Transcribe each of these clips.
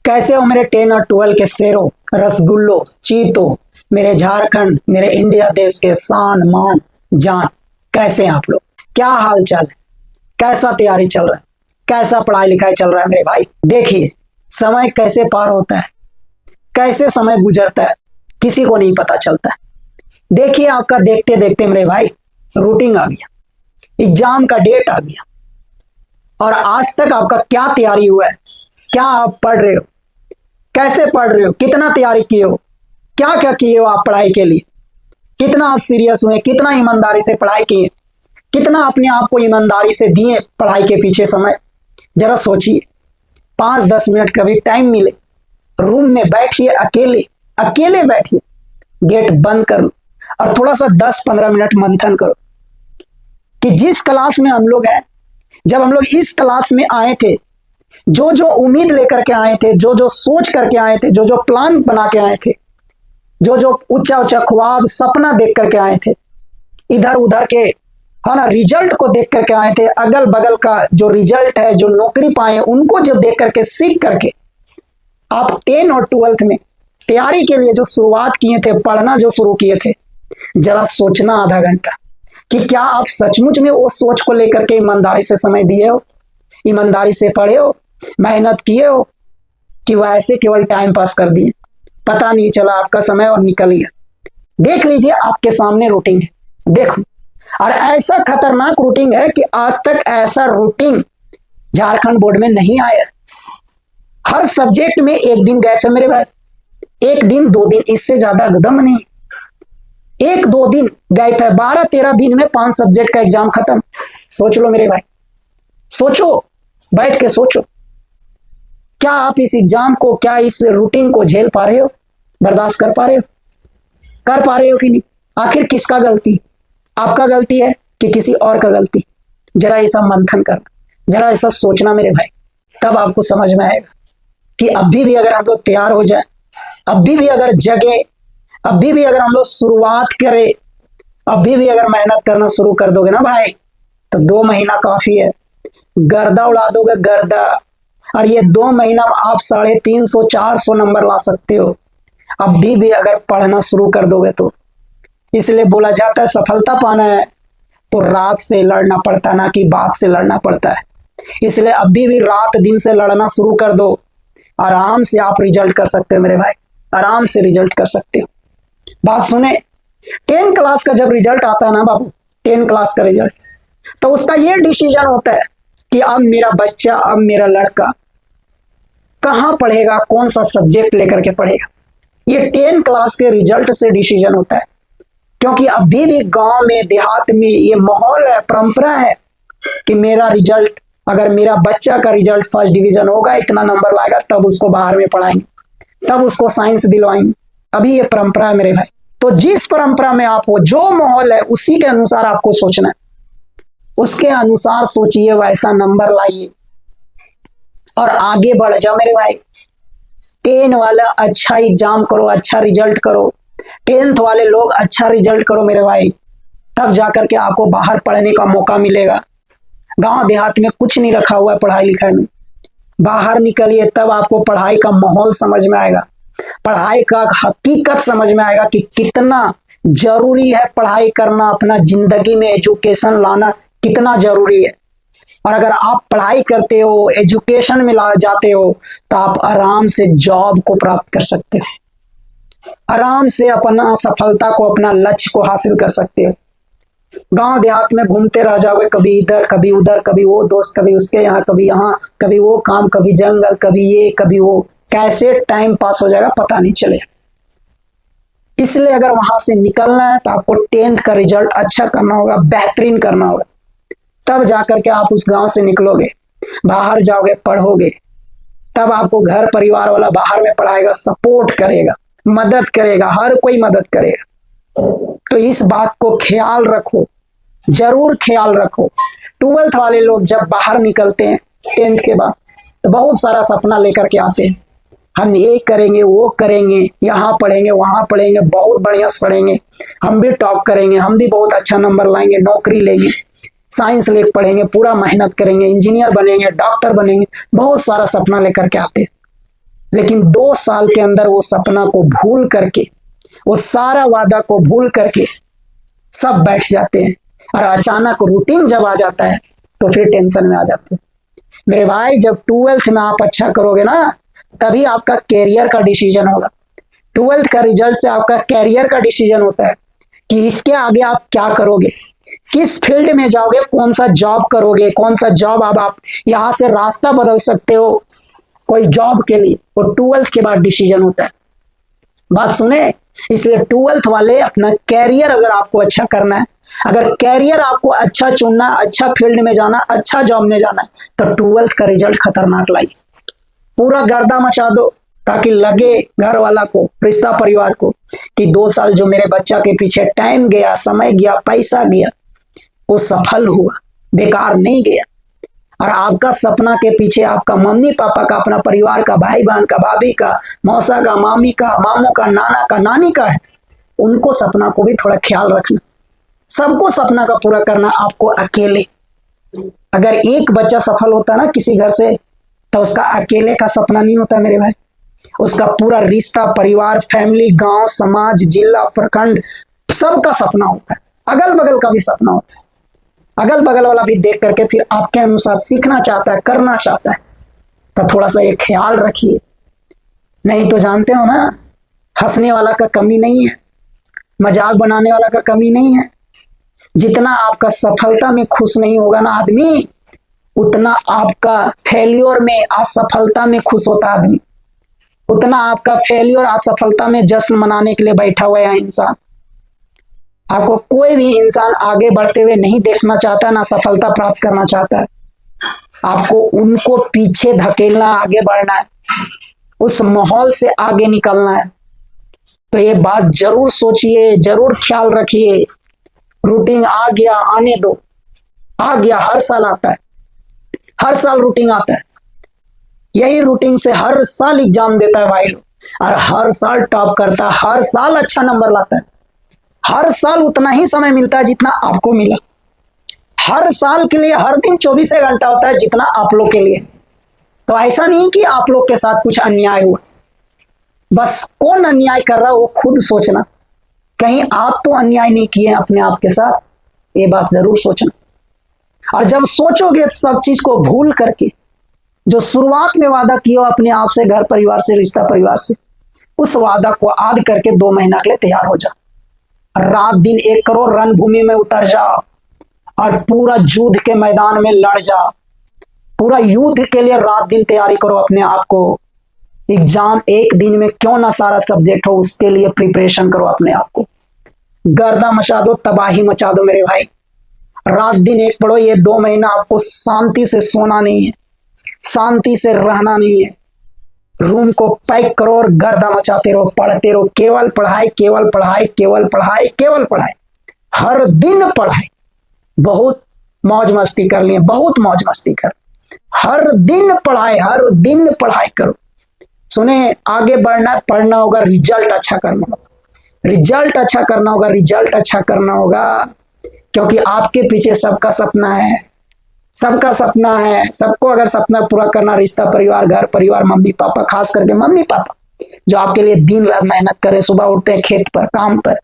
कैसे हो मेरे 10 और 12 के शेरों, रसगुल्लो, चीतो, मेरे झारखंड, मेरे इंडिया देश के शान मान जान। कैसे हैं आप लोग? क्या हाल चाल है? कैसा तैयारी चल रहा है? कैसा पढ़ाई लिखाई चल रहा है मेरे भाई? देखिए समय कैसे पार होता है, कैसे समय गुजरता है, किसी को नहीं पता चलता है। देखिए आपका देखते देखते मेरे भाई रूटीन आ गया, एग्जाम का डेट आ गया, और आज तक आपका क्या तैयारी हुआ है? क्या आप पढ़ रहे हो? कैसे पढ़ रहे हो? कितना तैयारी किए हो? क्या क्या किए हो आप पढ़ाई के लिए? कितना आप सीरियस हुए? कितना ईमानदारी से पढ़ाई किए? कितना अपने आप को ईमानदारी से दिए पढ़ाई के पीछे समय? जरा सोचिए। 5-10 मिनट कभी टाइम मिले, रूम में बैठिए, अकेले अकेले बैठिए, गेट बंद कर लो और थोड़ा सा 10-15 मिनट मंथन करो कि जिस क्लास में हम लोग हैं, जब हम लोग इस क्लास में आए थे, जो जो उम्मीद लेकर के आए थे, जो जो सोच करके आए थे, जो जो प्लान बना के आए थे, जो जो ऊंचा ऊंचा ख्वाब सपना देख करके आए थे, इधर उधर के है ना रिजल्ट को देख करके आए थे, अगल बगल का जो रिजल्ट है, जो नौकरी पाए उनको जो देख करके सीख करके आप 10 और 12th में तैयारी के लिए जो शुरुआत किए थे, पढ़ना जो शुरू किए थे, जरा सोचना आधा घंटा कि क्या आप सचमुच में वो सोच को लेकर के ईमानदारी से समय दिए हो, ईमानदारी से पढ़े हो, मेहनत किए हो, कि वह ऐसे केवल टाइम पास कर दिए, पता नहीं चला आपका समय और निकल गया। देख लीजिए आपके सामने रूटीन है, देखो, और ऐसा खतरनाक रूटीन है कि आज तक ऐसा रूटीन झारखंड बोर्ड में नहीं आया। हर सब्जेक्ट में एक दिन गैप है मेरे भाई, 1 दिन 2 दिन, इससे ज्यादा एकदम नहीं। 1-2 दिन गैप है, 12-13 दिन में 5 सब्जेक्ट का एग्जाम खत्म। सोच लो मेरे भाई, सोचो, बैठ के सोचो, क्या आप इस एग्जाम को, क्या इस रूटीन को झेल पा रहे हो? बर्दाश्त कर पा रहे हो? कर पा रहे हो कि नहीं? आखिर किसका गलती? आपका गलती है कि किसी और का गलती? जरा ये सब मंथन करना, जरा ये सब सोचना मेरे भाई, तब आपको समझ में आएगा कि अभी भी अगर हम लोग तैयार हो जाए, अभी भी अगर जगे, अभी भी अगर हम लोग शुरुआत करें, अभी भी अगर मेहनत करना शुरू कर दोगे ना भाई, तो 2 महीना काफी है, गर्दा उड़ा दोगे, गर्दा। और ये 2 महीना में आप 350-400 नंबर ला सकते हो, अभी भी अगर पढ़ना शुरू कर दोगे तो। इसलिए बोला जाता है सफलता पाना है तो रात से लड़ना पड़ता है, ना कि बात से लड़ना पड़ता है। इसलिए अभी भी रात दिन से लड़ना शुरू कर दो, आराम से आप रिजल्ट कर सकते हो मेरे भाई, आराम से रिजल्ट कर सकते हो। बात सुने, 10 क्लास का जब रिजल्ट आता है ना बाबू, 10 क्लास का रिजल्ट, तो उसका ये डिसीजन होता है कि अब मेरा बच्चा, अब मेरा लड़का कहाँ पढ़ेगा, कौन सा सब्जेक्ट लेकर के पढ़ेगा। ये 10 क्लास के रिजल्ट से डिसीजन होता है, क्योंकि अभी भी गांव में, देहात में ये माहौल है, परंपरा है कि मेरा रिजल्ट, अगर मेरा बच्चा का रिजल्ट फर्स्ट डिवीजन होगा, इतना नंबर लाएगा, तब उसको बाहर में पढ़ाएंगे, तब उसको साइंस दिलवाएंगे। अभी ये परंपरा है मेरे भाई। तो जिस परंपरा में आप हो, जो माहौल है, उसी के अनुसार आपको सोचना है, उसके अनुसार सोचिए, वैसा नंबर लाइए और आगे बढ़ जाओ मेरे भाई। 10 वाला अच्छा एग्जाम करो, अच्छा रिजल्ट करो, 10th वाले लोग अच्छा रिजल्ट करो मेरे भाई, तब जाकर के आपको बाहर पढ़ने का मौका मिलेगा। गांव देहात में कुछ नहीं रखा हुआ है पढ़ाई लिखाई में, बाहर निकलिए, तब आपको पढ़ाई का माहौल समझ में आएगा, पढ़ाई का हकीकत समझ में आएगा कि कितना जरूरी है पढ़ाई करना, अपना जिंदगी में एजुकेशन लाना कितना जरूरी है। और अगर आप पढ़ाई करते हो, एजुकेशन में ला जाते हो, तो आप आराम से जॉब को प्राप्त कर सकते हो, आराम से अपना सफलता को, अपना लक्ष्य को हासिल कर सकते हो। गांव देहात में घूमते रह जाओगे, कभी इधर कभी उधर, कभी वो दोस्त, कभी उसके यहाँ, कभी यहाँ, कभी वो काम, कभी जंगल, कभी ये कभी वो, कैसे टाइम पास हो जाएगा पता नहीं चलेगा। इसलिए अगर वहां से निकलना है तो आपको 10th का रिजल्ट अच्छा करना होगा, बेहतरीन करना होगा, तब जाकर के आप उस गांव से निकलोगे, बाहर जाओगे, पढ़ोगे, तब आपको घर परिवार वाला बाहर में पढ़ाएगा, सपोर्ट करेगा, मदद करेगा, हर कोई मदद करेगा। तो इस बात को ख्याल रखो, जरूर ख्याल रखो। 12th वाले लोग जब बाहर निकलते हैं 10th के बाद, तो बहुत सारा सपना लेकर के आते हैं, हम ये करेंगे, वो करेंगे, यहाँ पढ़ेंगे, वहां पढ़ेंगे, बहुत बढ़िया से पढ़ेंगे, हम भी टॉप करेंगे, हम भी बहुत अच्छा नंबर लाएंगे, नौकरी लेंगे, साइंस लेकर पढ़ेंगे, पूरा मेहनत करेंगे, इंजीनियर बनेंगे, डॉक्टर बनेंगे, बहुत सारा सपना लेकर के आते हैं। लेकिन 2 साल के अंदर वो सपना को भूल करके, वो सारा वादा को भूल करके सब बैठ जाते हैं। और अचानक रूटीन जब आ जाता है तो फिर टेंशन में आ जाते हैं। मेरे भाई, जब 12th में आप अच्छा करोगे ना, तभी आपका कैरियर का डिसीजन होगा। 12th का रिजल्ट से आपका कैरियर का डिसीजन होता है कि इसके आगे आप क्या करोगे, किस फील्ड में जाओगे, कौन सा जॉब करोगे, कौन सा जॉब। अब आप यहाँ से रास्ता बदल सकते हो कोई जॉब के लिए, वो 12th के बाद डिसीजन होता है। बात सुने, इसलिए 12th वाले अपना कैरियर अगर आपको अच्छा करना है, अगर कैरियर आपको अच्छा चुनना, अच्छा फील्ड में जाना, अच्छा जॉब में जाना है, तो 12th का रिजल्ट खतरनाक लाइए, पूरा गर्दा मचा दो, ताकि लगे घर वाला को, रिश्ता परिवार को कि 2 साल जो मेरे बच्चा के पीछे टाइम गया, समय गया, पैसा गया, वो सफल हुआ, बेकार नहीं गया। और आपका सपना के पीछे आपका मम्मी पापा का, अपना परिवार का, भाई बहन का, भाभी का, मौसा का, मामी का, मामू का, नाना का, नानी का है। उनको सपना को भी थोड़ा ख्याल रखना। सबको सपना का पूरा करना आपको अकेले। अगर एक बच्चा सफल होता है ना किसी घर से, तो उसका अकेले का सपना नहीं होता मेरे भाई, उसका पूरा रिश्ता, परिवार, फैमिली, गांव, समाज, जिला, प्रखंड, सबका सपना होता है। अगल बगल का भी सपना होता है। अगल बगल वाला भी देख करके फिर आपके अनुसार सीखना चाहता है, करना चाहता है। तो थोड़ा सा ये ख्याल रखिए, नहीं तो जानते हो ना, हंसने वाला का कमी नहीं है, मजाक बनाने वाला का कमी नहीं है। जितना आपका सफलता में खुश नहीं होगा ना आदमी, उतना आपका फेल्योर में, असफलता में खुश होता आदमी। उतना आपका फेल्योर, असफलता में जश्न मनाने के लिए बैठा हुआ है इंसान। आपको कोई भी इंसान आगे बढ़ते हुए नहीं देखना चाहता, ना सफलता प्राप्त करना चाहता है। आपको उनको पीछे धकेलना, आगे बढ़ना है, उस माहौल से आगे निकलना है। तो ये बात जरूर सोचिए, जरूर ख्याल रखिए। रूटीन आ गया, आने दो, आ गया, हर साल आता है, हर साल रूटीन आता है। यही रूटीन से हर साल एग्जाम देता है भाई लोग, और हर साल टॉप करता है, हर साल अच्छा नंबर लाता है। हर साल उतना ही समय मिलता है जितना आपको मिला। हर साल के लिए हर दिन 24 घंटा होता है जितना आप लोग के लिए। तो ऐसा नहीं कि आप लोग के साथ कुछ अन्याय हुआ, बस कौन अन्याय कर रहा है वो खुद सोचना। कहीं आप तो अन्याय नहीं किए अपने आप के साथ, ये बात जरूर सोचना। और जब सोचोगे तो सब चीज को भूल करके, जो शुरुआत में वादा किया अपने आप से, घर परिवार से, रिश्ता परिवार से, उस वादा को आद करके 2 महीना के लिए तैयार हो जाओ। रात दिन 1 करो, रणभूमि में उतर जाओ और पूरा युद्ध के मैदान में लड़ जाओ। पूरा युद्ध के लिए रात दिन तैयारी करो अपने आप को। एग्जाम एक दिन में क्यों ना सारा सब्जेक्ट हो, उसके लिए प्रिपरेशन करो अपने आप को। गर्दा मचा दो, तबाही मचा दो मेरे भाई। रात दिन 1 पढ़ो। ये 2 महीना आपको शांति से सोना नहीं है, शांति से रहना नहीं है। रूम को पैक करो और गर्दा मचाते रहो, पढ़ते रहो। केवल पढ़ाई, केवल पढ़ाई, केवल पढ़ाई, केवल पढ़ाई, हर दिन पढ़ाई। बहुत मौज मस्ती कर लिए, बहुत मौज मस्ती कर, हर दिन पढ़ाई, हर दिन पढ़ाई करो। सुने, आगे बढ़ना, पढ़ना होगा, रिजल्ट अच्छा करना होगा, रिजल्ट अच्छा करना होगा, रिजल्ट अच्छा करना होगा। क्योंकि आपके पीछे सबका सपना है, सबका सपना है। सबको अगर सपना पूरा करना, रिश्ता परिवार, घर परिवार, मम्मी पापा, खास करके मम्मी पापा जो आपके लिए दिन रात मेहनत करे, सुबह उठते हैं खेत पर, काम पर,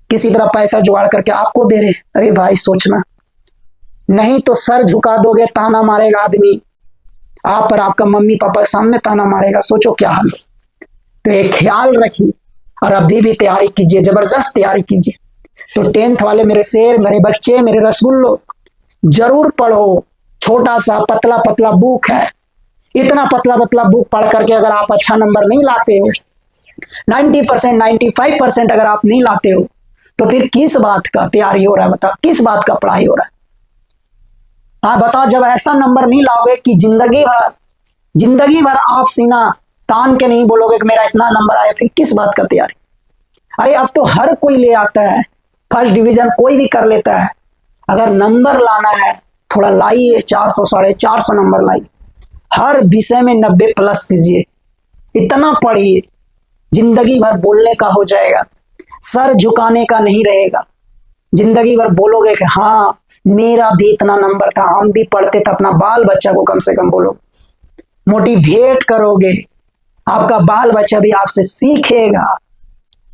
किसी तरह पैसा जुगाड़ करके आपको दे रहे। अरे भाई सोचना, नहीं तो सर झुका दोगे, ताना मारेगा आदमी आप पर, आपका मम्मी पापा के सामने ताना मारेगा। सोचो क्या हाल है। तो एक ख्याल रखिए और अभी भी तैयारी कीजिए, जबरदस्त तैयारी कीजिए। तो 10th वाले मेरे शेर, मेरे बच्चे, मेरे रसगुल्लो, जरूर पढ़ो। छोटा सा पतला पतला बुक है, इतना पतला पतला बुक पढ़ करके अगर आप अच्छा नंबर नहीं लाते हो, 90%, 95% अगर आप नहीं लाते हो, तो फिर किस बात का तैयारी हो रहा है? बताओ, किस बात का पढ़ाई हो रहा है? हाँ बताओ, जब ऐसा नंबर नहीं लाओगे कि जिंदगी भर आप सीना तान के नहीं बोलोगे कि मेरा इतना नंबर आया, फिर किस बात का तैयारी? अरे अब तो हर कोई ले आता है, फर्स्ट डिवीजन कोई भी कर लेता है। अगर नंबर लाना है, थोड़ा लाइए, 400, 450 नंबर लाइए। हर विषय में 90+ कीजिए, इतना पढ़िए, जिंदगी भर बोलने का हो जाएगा, सर झुकाने का नहीं रहेगा। जिंदगी भर बोलोगे कि हाँ मेरा भी इतना नंबर था, हम भी पढ़ते थे। अपना बाल बच्चा को कम से कम बोलो, मोटिवेट करोगे, आपका बाल बच्चा भी आपसे सीखेगा।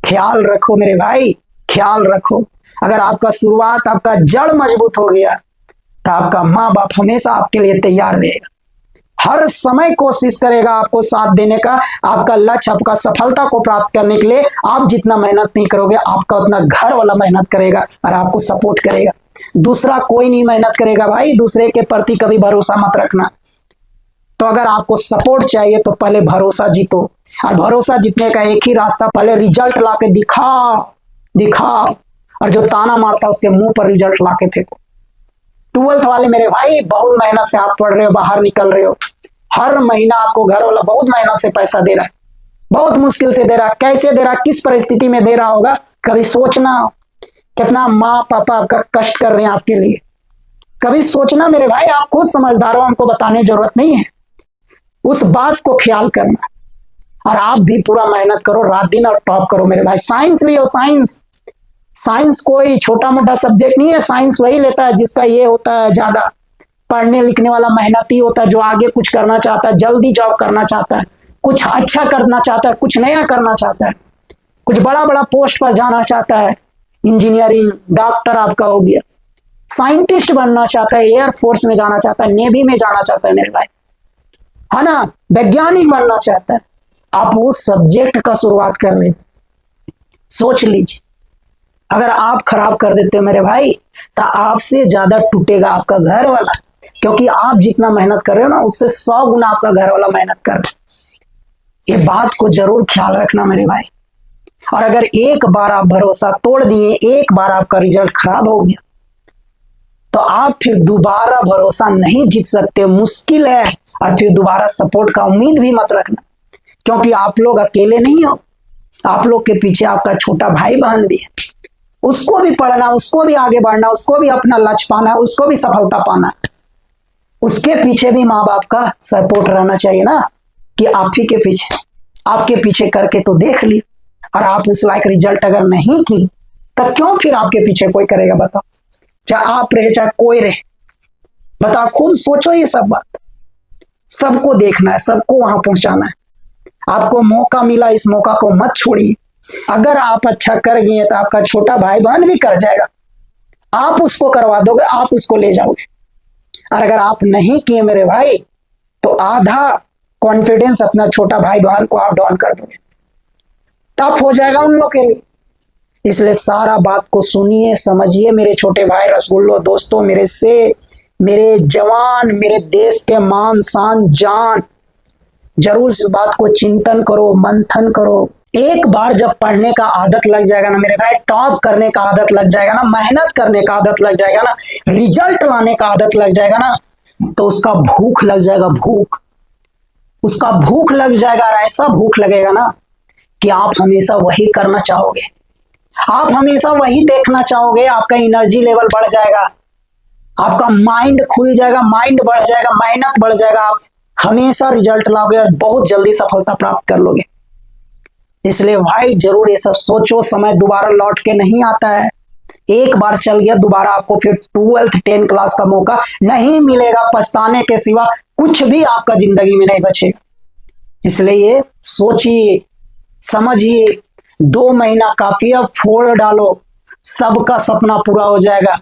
ख्याल रखो मेरे भाई, ख्याल रखो। अगर आपका शुरुआत, आपका जड़ मजबूत हो गया तो आपका माँ बाप हमेशा आपके लिए तैयार रहेगा, हर समय कोशिश करेगा आपको साथ देने का। आपका लक्ष्य, आपका सफलता को प्राप्त करने के लिए आप जितना मेहनत नहीं करोगे, आपका उतना घर वाला मेहनत करेगा और आपको सपोर्ट करेगा। दूसरा कोई नहीं मेहनत करेगा भाई। दूसरे के प्रति कभी भरोसा मत रखना। तो अगर आपको सपोर्ट चाहिए तो पहले भरोसा जीतो, और भरोसा जीतने का एक ही रास्ता, पहले रिजल्ट लाके दिखाओ दिखाओ, और जो ताना मारता उसके मुंह पर रिजल्ट लाके फेंको। 12th वाले मेरे भाई, बहुत मेहनत से आप पढ़ रहे हो, बाहर निकल रहे हो। हर महीना आपको घर वाला बहुत मेहनत से पैसा दे रहा है, बहुत मुश्किल से दे रहा है। कैसे दे रहा है, किस परिस्थिति में दे रहा होगा, कभी सोचना। कितना माँ पापा आपका कष्ट कर रहे हैं आपके लिए, कभी सोचना मेरे भाई। आप खुद समझदार हो, हमको बताने की जरूरत नहीं है। उस बात को ख्याल करना, और आप भी पूरा मेहनत करो, रात दिन, और टॉप करो मेरे भाई। साइंस लियो, साइंस। साइंस कोई छोटा मोटा सब्जेक्ट नहीं है। साइंस वही लेता है जिसका ये होता है, ज्यादा पढ़ने लिखने वाला मेहनती होता है, जो आगे कुछ करना चाहता है, जल्दी जॉब करना चाहता है, कुछ अच्छा करना चाहता है, कुछ नया करना चाहता है, कुछ बड़ा बड़ा पोस्ट पर जाना चाहता है। इंजीनियरिंग, डॉक्टर आपका हो गया, साइंटिस्ट बनना चाहता है, एयरफोर्स में जाना चाहता है, नेवी में जाना चाहता है मेरे भाई, है ना, वैज्ञानिक बनना चाहता है। आप उस सब्जेक्ट का शुरुआत कर रहे, सोच लीजिए। अगर आप खराब कर देते हो मेरे भाई, तो आपसे ज्यादा टूटेगा आपका घर वाला, क्योंकि आप जितना मेहनत कर रहे हो ना, उससे 100 गुना आपका घर वाला मेहनत कर रहे हो। ये बात को जरूर ख्याल रखना मेरे भाई। और अगर एक बार आप भरोसा तोड़ दिए, एक बार आपका रिजल्ट खराब हो गया, तो आप फिर दोबारा भरोसा नहीं जीत सकते, मुश्किल है। और फिर दोबारा सपोर्ट का उम्मीद भी मत रखना, क्योंकि आप लोग अकेले नहीं हो। आप लोग के पीछे आपका छोटा भाई बहन भी है, उसको भी पढ़ना, उसको भी आगे बढ़ना, उसको भी अपना लक्ष्य पाना, उसको भी सफलता पाना। उसके पीछे भी माँ बाप का सपोर्ट रहना चाहिए ना, कि आप ही के पीछे, आपके पीछे करके तो देख ली, और आप उस लायक रिजल्ट अगर नहीं की, तो क्यों फिर आपके पीछे कोई करेगा बताओ? चाहे आप रहे चाहे कोई रहे, बताओ, खुद सोचो ये सब बात। सबको देखना है, सबको वहां पहुंचाना है। आपको मौका मिला, इस मौका को मत छोड़िए। अगर आप अच्छा कर गए तो आपका छोटा भाई बहन भी कर जाएगा, आप उसको करवा दोगे, आप उसको ले जाओगे। और अगर आप नहीं किए मेरे भाई, तो आधा कॉन्फिडेंस अपना छोटा भाई बहन को आप डाउन कर दोगे, टफ हो जाएगा उन लोग के लिए। इसलिए सारा बात को सुनिए, समझिए मेरे छोटे भाई रसगुल्लो दोस्तों, मेरे से, मेरे जवान, मेरे देश के मान शान जान। जरूर इस बात को चिंतन करो, मंथन करो। एक बार जब पढ़ने का आदत लग जाएगा ना मेरे भाई, टॉप करने का आदत लग जाएगा ना, मेहनत करने का आदत लग जाएगा ना, रिजल्ट लाने का आदत लग जाएगा ना, तो उसका भूख लग जाएगा, भूख, उसका भूख लग जाएगा। और ऐसा भूख लगेगा ना कि आप हमेशा वही करना चाहोगे, आप हमेशा वही देखना चाहोगे। आपका एनर्जी लेवल बढ़ जाएगा, आपका माइंड खुल जाएगा, माइंड बढ़ जाएगा, मेहनत बढ़ जाएगा। आप हमेशा रिजल्ट लाओगे और बहुत जल्दी सफलता प्राप्त कर लोगे। इसलिए भाई जरूर ये सब सोचो। समय दोबारा लौट के नहीं आता है, एक बार चल गया, दोबारा आपको फिर 12th 10 क्लास का मौका नहीं मिलेगा। पछताने के सिवा कुछ भी आपका जिंदगी में नहीं बचेगा। इसलिए सोचिए, समझिए। 2 महीना काफी है, फोड़ डालो, सबका सपना पूरा हो जाएगा।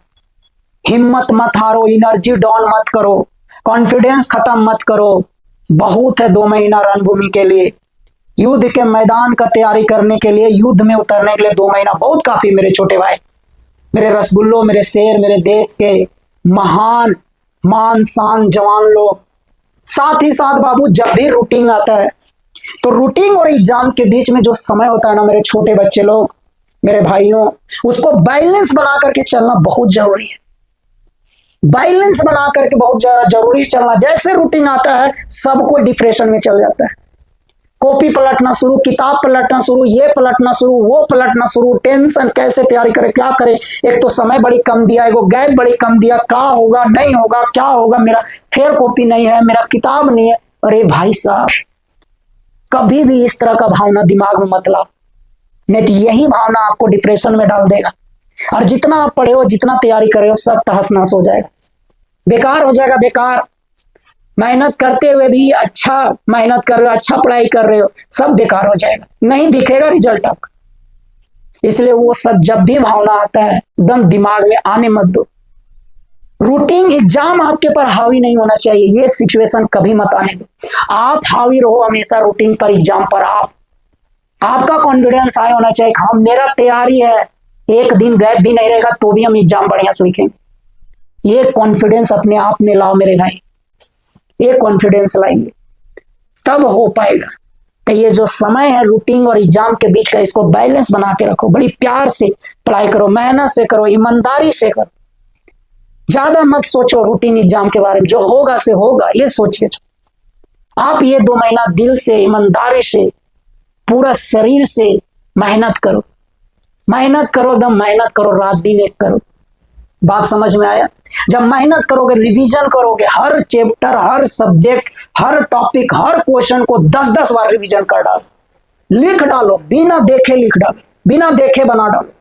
हिम्मत मत हारो, एनर्जी डाउन मत करो, कॉन्फिडेंस खत्म मत करो। बहुत है 2 महीना रणभूमि के लिए, युद्ध के मैदान का तैयारी करने के लिए, युद्ध में उतरने के लिए 2 महीना बहुत काफी। मेरे छोटे भाई, मेरे रसगुल्लो, मेरे शेर, मेरे देश के महान मान शान जवान लोग। साथ ही साथ बाबू, जब भी रूटीन आता है, तो रूटीन और एग्जाम के बीच में जो समय होता है ना मेरे छोटे बच्चे लोग, मेरे भाइयों, उसको बैलेंस बना करके चलना बहुत जरूरी है। बैलेंस बना करके बहुत जरूरी चलना। जैसे रूटीन आता है, सबको डिप्रेशन में चल जाता है। कॉपी पलटना शुरू, किताब पलटना शुरू, ये पलटना शुरू, वो पलटना शुरू, टेंशन, कैसे तैयारी करें, क्या करें। एक तो समय बड़ी कम दिया, एक गैप बड़ी कम दिया, क्या होगा नहीं होगा, क्या होगा, मेरा फेयर कॉपी नहीं है, मेरा किताब नहीं है। अरे भाई साहब, कभी भी इस तरह का भावना दिमाग में मत लाओ, नहीं तो यही भावना आपको डिप्रेशन में डाल देगा। और जितना आप पढ़े हो, जितना तैयारी करे हो, सब तहस नहस हो जाएगा, बेकार हो जाएगा, बेकार। मेहनत करते हुए भी अच्छा मेहनत कर रहे हो, अच्छा पढ़ाई कर रहे हो, सब बेकार हो जाएगा, नहीं दिखेगा रिजल्ट आपका। इसलिए वो सब जब भी भावना आता है एकदम दिमाग में आने मत दो। रूटीन एग्जाम आपके पर हावी नहीं होना चाहिए, ये सिचुएशन कभी मत आने दो। आप हावी रहो हमेशा रूटीन पर, एग्जाम पर। आपका कॉन्फिडेंस हाई होना चाहिए, हाँ मेरा तैयारी है, एक दिन गैप भी नहीं रहेगा तो भी हम एग्जाम बढ़िया से लिखेंगे। ये कॉन्फिडेंस अपने आप में लाओ मेरे भाई, ये कॉन्फिडेंस लाइए तब हो पाएगा। तो ये जो समय है रूटीन और एग्जाम के बीच का, इसको बैलेंस बना के रखो, बड़ी प्यार से पढ़ाई करो, मेहनत से करो, ईमानदारी से करो। ज्यादा मत सोचो रूटीन एग्जाम के बारे में, जो होगा से होगा ये सोचिए। आप ये 2 महीना दिल से, ईमानदारी से, पूरा शरीर से मेहनत करो, मेहनत करो, एकदम मेहनत करो, रात दिन एक करो। बात समझ में आया? जब मेहनत करोगे, रिवीजन करोगे, हर चैप्टर, हर सब्जेक्ट, हर टॉपिक, हर क्वेश्चन को 10-10 बार रिवीजन कर डालो, लिख डालो, बिना देखे लिख डालो, बिना देखे बना डालो।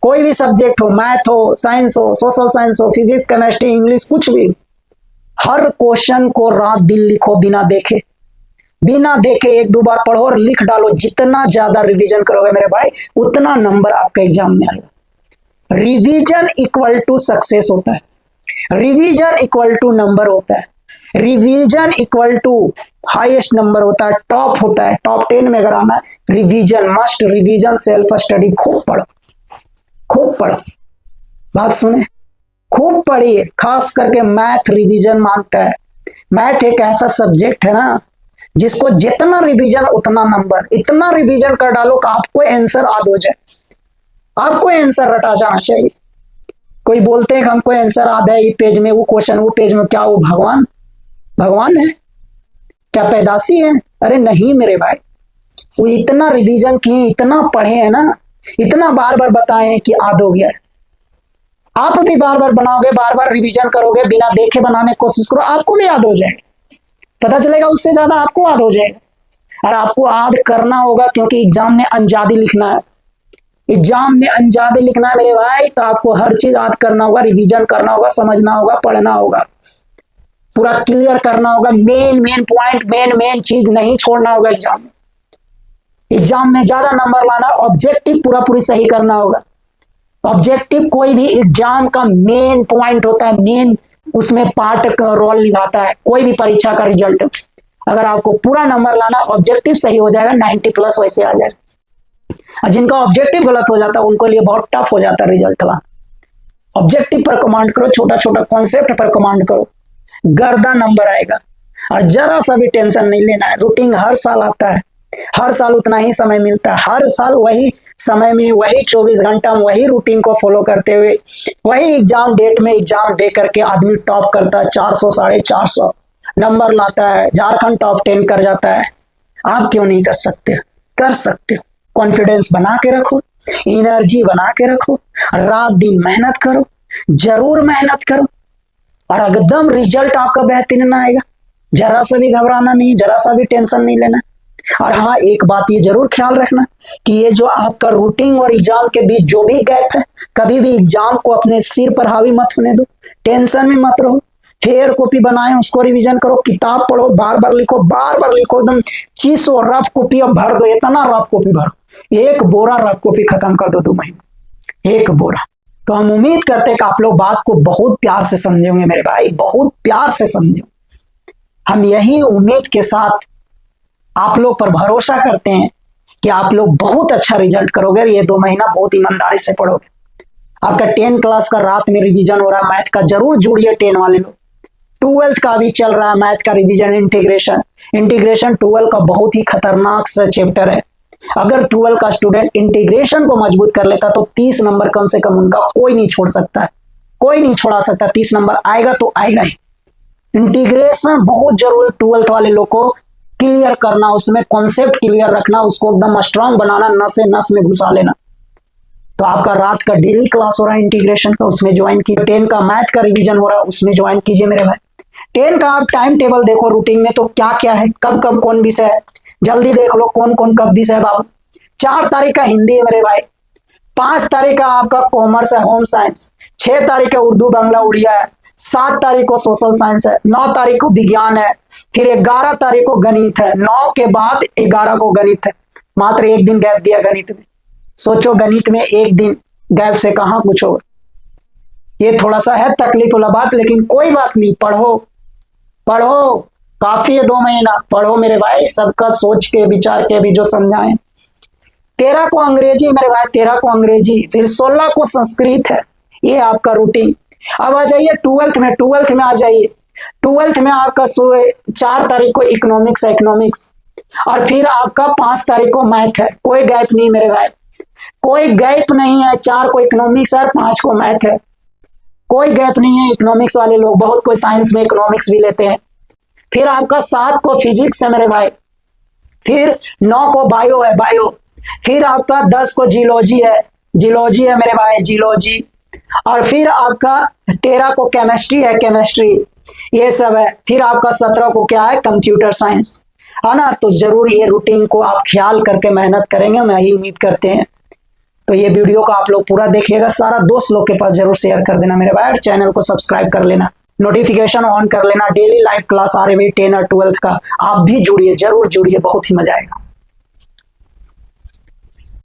कोई भी सब्जेक्ट हो, मैथ हो, साइंस हो, सोशल साइंस हो, फिजिक्स, केमिस्ट्री, इंग्लिश, कुछ भी, हर क्वेश्चन को रात दिन लिखो बिना देखे, बिना देखे 1-2 बार पढ़ो और लिख डालो। जितना ज्यादा रिवीजन करोगे मेरे भाई, उतना नंबर आपके एग्जाम में आएगा। रिवीजन इक्वल टू सक्सेस होता है, रिवीजन इक्वल टू नंबर होता है, revision equal to highest number होता है, टॉप होता है। टॉप 10 में अगर आना है, revision must, revision, self study, खूब पढ़ो, खूब पढ़ो। बात सुने, खूब पढ़िए, खास करके मैथ रिवीजन मांगता है। मैथ एक ऐसा सब्जेक्ट है ना जिसको जितना रिवीजन उतना नंबर, इतना रिवीजन कर डालो कि आपको आंसर याद हो जाए, आपको आंसर रटा जाना चाहिए। कोई बोलते हैं कि हमको आंसर याद है, ये पेज में वो क्वेश्चन, वो पेज में, क्या वो भगवान, भगवान है क्या, पैदाशी है? अरे नहीं मेरे भाई, वो इतना रिवीजन किए, इतना पढ़े हैं ना, इतना बार बार बताए हैं कि याद हो गया है। आप भी बार बार बनाओगे, बार बार रिवीजन करोगे, बिना देखे बनाने की कोशिश करो, आपको भी याद हो जाएगा, पता चलेगा उससे ज्यादा आपको याद हो जाएगा। और आपको याद करना होगा, क्योंकि एग्जाम में अंजादी लिखना है, एग्जाम में अंजादी लिखना है मेरे भाई, तो आपको हर चीज याद करना होगा, रिवीजन करना होगा, समझना होगा, पढ़ना होगा, पूरा क्लियर करना होगा, main main point, main main चीज नहीं छोड़ना होगा एग्जाम में। एग्जाम में ज्यादा नंबर लाना, ऑब्जेक्टिव पूरा पूरी सही करना होगा। ऑब्जेक्टिव कोई भी एग्जाम का मेन पॉइंट होता है, मेन उसमें पार्ट का रोल निभाता है कोई भी परीक्षा का रिजल्ट। अगर आपको पूरा नंबर लाना, ऑब्जेक्टिव सही हो जाएगा, 90+ वैसे आ जाएगा। और जिनका ऑब्जेक्टिव गलत हो जाता है उनको लिए बहुत टफ हो जाता है रिजल्ट लाना। ऑब्जेक्टिव पर कमांड करो, छोटा छोटा कॉन्सेप्ट पर कमांड करो, गर्दा नंबर आएगा। और जरा सा भी टेंशन नहीं लेना है, रूटीन हर साल आता है, हर साल उतना ही समय मिलता है, हर साल वही समय में, वही 24 घंटा में, वही रूटीन को फॉलो करते हुए, वही एग्जाम डेट में एग्जाम दे करके आदमी टॉप करता है, 400 450 नंबर लाता है, झारखंड टॉप 10 कर जाता है। आप क्यों नहीं कर सकते? कर सकते हो। कॉन्फिडेंस बना के रखो, एनर्जी बना के रखो, रात दिन मेहनत करो, जरूर मेहनत करो, और एकदम रिजल्ट आपका बेहतरीन आएगा। जरा सा भी घबराना नहीं, जरा सा भी टेंशन नहीं लेना। और हाँ, एक बात ये जरूर ख्याल रखना कि ये जो आपका रूटीन और एग्जाम के बीच जो भी गैप है, कभी भी एग्जाम को अपने सिर पर हावी मत होने दो, टेंशन में मत रहो। फेयर कॉपी बनाए, उसको रिवीजन करो, किताब पढ़ो, बार बार लिखो, बार बार लिखो, एकदम चीसो, रफ कॉपी अब भर दो, इतना रफ कॉपी भरो, 1 बोरा रफ कॉपी खत्म कर दो 2 महीने, 1 बोरा। तो हम उम्मीद करते हैं कि आप लोग बात को बहुत प्यार से समझेंगे मेरे भाई, बहुत प्यार से समझो। हम यही उम्मीद के साथ आप लोग पर भरोसा करते हैं कि आप लोग बहुत अच्छा रिजल्ट करोगे। ये 2 महीना बहुत ईमानदारी से पढ़ोगे। आपका 10 क्लास का रात में रिवीजन हो रहा है मैथ का, जरूर जुड़िए 10 वाले लोग। 12th का भी चल रहा है मैथ का रिवीजन, इंटीग्रेशन। इंटीग्रेशन 12 का बहुत ही खतरनाक सा चैप्टर है। अगर 12 का स्टूडेंट इंटीग्रेशन को मजबूत कर लेता तो 30 नंबर कम से कम उनका कोई नहीं छोड़ सकता है, कोई नहीं छोड़ा सकता। 30 नंबर आएगा तो आएगा ही। इंटीग्रेशन बहुत जरूरी, 12th वाले लोग को क्लियर करना, उसमें कॉन्सेप्ट क्लियर रखना, उसको एकदम स्ट्रांग बनाना, नस नस में घुसा लेना। तो आपका रात का डेली क्लास हो रहा है इंटीग्रेशन का, उसमें ज्वाइन कीजिए। 10 का मैथ का रिवीजन हो रहा है, उसमें ज्वाइन कीजिए मेरे भाई। 10 का आप टाइम टेबल देखो रूटीन में, तो क्या क्या है, कब कब कौन विषय है, जल्दी देख लो कौन कौन कब विषय है बाबू। 4 तारीख का हिंदी है मेरे भाई, 5 तारीख का आपका कॉमर्स है, होम साइंस, 6 तारीख का उर्दू बांग्ला उड़िया है, 7 तारीख को सोशल साइंस है, 9 तारीख को विज्ञान है, फिर 11 तारीख को गणित है, 9 के बाद 11 को गणित है। मात्र एक दिन गैप दिया गणित में। सोचो गणित में एक दिन गैप से कहां कुछ हो। ये थोड़ा सा है तकलीफ वाला बात, लेकिन कोई बात नहीं, पढ़ो पढ़ो, काफी है 2 महीना, पढ़ो मेरे भाई। सबका सोच के विचार के भी जो समझाएं। 13 को अंग्रेजी मेरे भाई, 13 को अंग्रेजी, फिर 16 को संस्कृत है। ये आपका रूटीन। अब आ जाइए 12th में, 12th में आ जाइए। 12th में आपका 4 तारीख को इकोनॉमिक्स है, इकोनॉमिक्स, और फिर आपका 5 तारीख को मैथ है। कोई गैप नहीं मेरे भाई, कोई गैप नहीं है। 4 को इकोनॉमिक्स है और 5 को मैथ है, कोई गैप नहीं है। इकोनॉमिक्स वाले लोग, बहुत कोई साइंस में इकोनॉमिक्स भी लेते हैं। फिर आपका 7 को फिजिक्स है मेरे भाई, फिर 9 को बायो है, बायो, फिर आपका 10 को जियोलॉजी है, जियोलॉजी है मेरे भाई, जियोलॉजी, और फिर आपका 13 को केमिस्ट्री है, केमिस्ट्री, ये सब है। फिर आपका 17 को क्या है, कंप्यूटर साइंस, है ना। तो जरूर ये रूटीन को आप ख्याल करके मेहनत करेंगे, मैं ही उम्मीद करते हैं। तो ये वीडियो को आप लोग पूरा देखिएगा, सारा दोस्त लोग के पास जरूर शेयर कर देना मेरे भाई, चैनल को सब्सक्राइब कर लेना, नोटिफिकेशन ऑन कर लेना। डेली लाइव क्लास आ रही है 10 और 12th का, आप भी जुड़िए, जरूर जुड़िए, बहुत ही मजा आएगा।